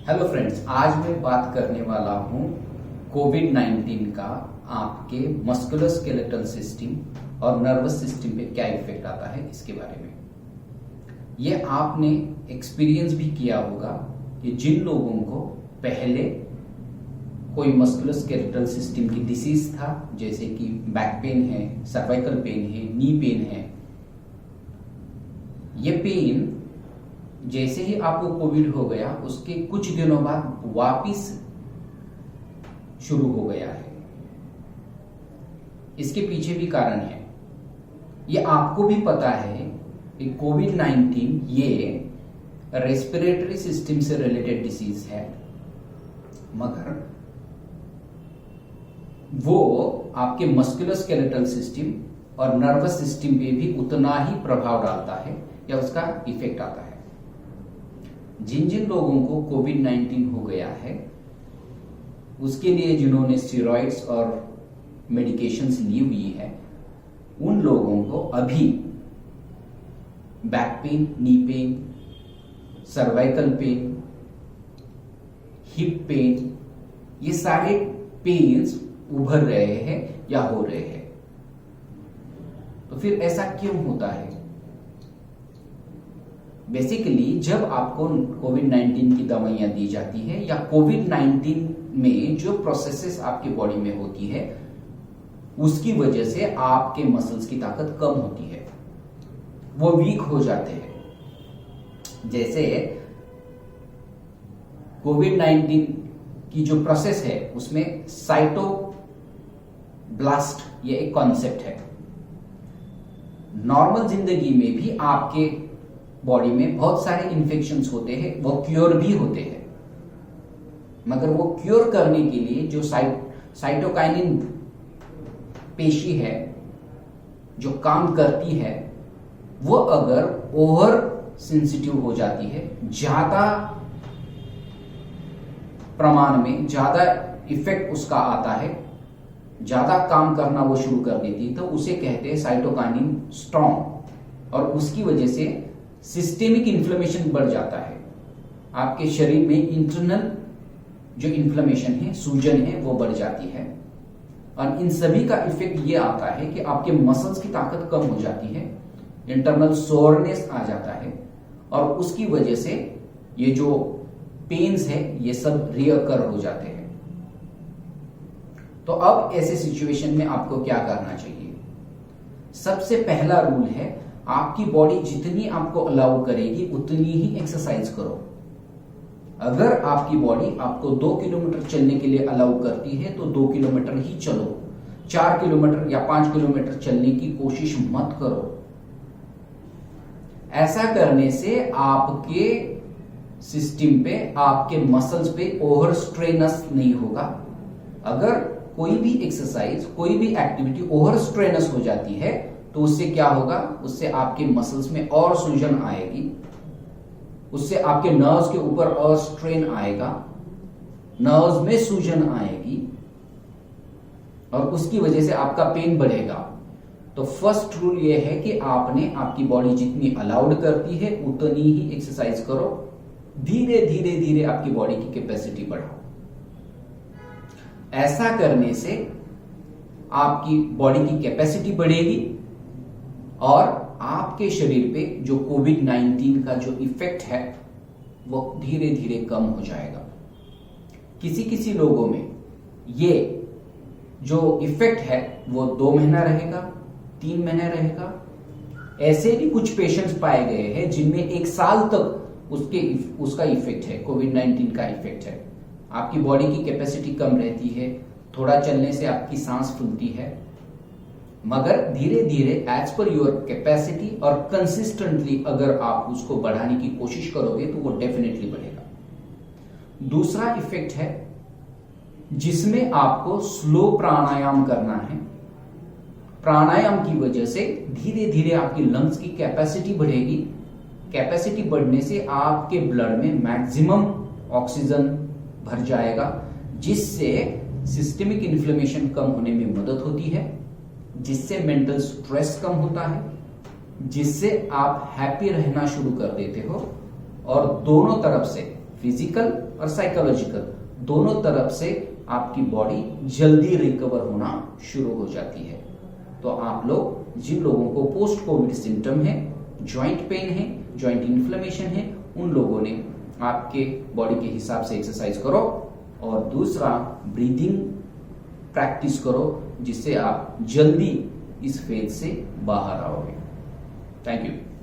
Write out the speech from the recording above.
Hello friends, आज मैं बात करने वाला हूं कोविड-19 का आपके मस्कुलोस्केलेटल सिस्टम और नर्वस सिस्टम पे क्या इफेक्ट आता है इसके बारे में। ये आपने एक्सपीरियंस भी किया होगा कि जिन लोगों को पहले कोई मस्कुलोस्केलेटल सिस्टम की डिसीज था, जैसे कि बैक पेन है, सर्वाइकल पेन है, नी पेन है, ये पेन जैसे ही आपको कोविड हो गया उसके कुछ दिनों बाद वापिस शुरू हो गया है। इसके पीछे भी कारण है। ये आपको भी पता है कि कोविड-19 ये रेस्पिरेटरी सिस्टम से रिलेटेड डिसीज है, मगर वो आपके मस्कुलोस्केलेटल सिस्टम और नर्वस सिस्टम पे भी उतना ही प्रभाव डालता है या उसका इफेक्ट आता है। जिन जिन लोगों को कोविड-19 हो गया है उसके लिए जिन्होंने स्टेरॉइड्स और मेडिकेशंस ली हुई है, उन लोगों को अभी back pain, knee pain, cervical pain, hip pain, ये सारे पेन्स उभर रहे हैं या हो रहे हैं। तो फिर ऐसा क्यों होता है? बेसिकली जब आपको कोविड-19 की दवाइयां दी जाती है या कोविड-19 में जो प्रोसेसेस आपके बॉडी में होती है उसकी वजह से आपके मसल्स की ताकत कम होती है, वो वीक हो जाते हैं। जैसे कोविड-19 की जो प्रोसेस है उसमें साइटोब्लास्ट ये एक कॉन्सेप्ट है। नॉर्मल जिंदगी में भी आपके बॉडी में बहुत सारे इन्फेक्शंस होते हैं, वो क्योर भी होते हैं, मगर वो क्योर करने के लिए जो साइटोकाइनिन पेशी है जो काम करती है, वो अगर ओवर सेंसिटिव हो जाती है, ज्यादा प्रमाण में ज्यादा इफेक्ट उसका आता है, ज्यादा काम करना वो शुरू कर देती है, तो उसे कहते हैं साइटोकाइनिन स्टॉर्म। और उसकी वजह से सिस्टेमिक इन्फ्लेमेशन बढ़ जाता है। आपके शरीर में इंटरनल जो इन्फ्लेमेशन है, सूजन है, वो बढ़ जाती है। और इन सभी का इफेक्ट ये आता है कि आपके मसल्स की ताकत कम हो जाती है, इंटरनल सोरनेस आ जाता है, और उसकी वजह से ये जो पेन्स है ये सब रिअकर हो जाते हैं। तो अब ऐसे सिचुएशन में आपको क्या करना चाहिए? सबसे पहला रूल है, आपकी बॉडी जितनी आपको अलाउ करेगी उतनी ही एक्सरसाइज करो। अगर आपकी बॉडी आपको 2 किलोमीटर चलने के लिए अलाउ करती है तो 2 किलोमीटर ही चलो। 4 किलोमीटर या 5 किलोमीटर चलने की कोशिश मत करो। ऐसा करने से आपके सिस्टम पे, आपके मसल्स पे ओवर स्ट्रेनस नहीं होगा। अगर कोई भी एक्सरसाइज, कोई भी एक्टिविटी ओवर स्ट्रेनस हो जाती है तो उससे क्या होगा? उससे आपके मसल्स में और सूजन आएगी, उससे आपके नर्व्स के ऊपर और स्ट्रेन आएगा, नर्व्स में सूजन आएगी, और उसकी वजह से आपका पेन बढ़ेगा। तो फर्स्ट रूल ये है कि आपने आपकी बॉडी जितनी अलाउड करती है उतनी ही एक्सरसाइज करो। धीरे धीरे धीरे आपकी बॉडी की कैपेसिटी बढ़ाओ। ऐसा करने से आपकी बॉडी की कैपेसिटी बढ़ेगी और आपके शरीर पे जो कोविड-19 का जो इफेक्ट है वो धीरे धीरे कम हो जाएगा। किसी किसी लोगों में ये जो इफेक्ट है वो 2 महीना रहेगा, 3 महीने रहेगा। ऐसे भी कुछ पेशेंट्स पाए गए हैं जिनमें 1 साल तक उसका इफेक्ट है, कोविड-19 का इफेक्ट है। आपकी बॉडी की कैपेसिटी कम रहती है, थोड़ा चलने से आपकी सांस फूलती है, मगर धीरे धीरे एज पर योर कैपेसिटी और कंसिस्टेंटली अगर आप उसको बढ़ाने की कोशिश करोगे तो वो डेफिनेटली बढ़ेगा। दूसरा इफेक्ट है जिसमें आपको स्लो प्राणायाम करना है। प्राणायाम की वजह से धीरे धीरे आपकी लंग्स की कैपेसिटी बढ़ेगी। कैपेसिटी बढ़ने से आपके ब्लड में मैक्सिमम ऑक्सीजन भर जाएगा, जिससे सिस्टेमिक इन्फ्लेमेशन कम होने में मदद होती है, जिससे मेंटल स्ट्रेस कम होता है, जिससे आप हैप्पी रहना शुरू कर देते हो और दोनों तरफ से फिजिकल और साइकोलॉजिकल दोनों तरफ से आपकी बॉडी जल्दी रिकवर होना शुरू हो जाती है। तो आप लोग जिन लोगों को पोस्ट कोविड सिम्टम है, जॉइंट पेन है, जॉइंट इन्फ्लेमेशन है, उन लोगों ने आपके बॉडी के हिसाब से एक्सरसाइज करो और दूसरा ब्रीदिंग प्रैक्टिस करो, जिससे आप जल्दी इस फेज से बाहर आओगे। Thank you.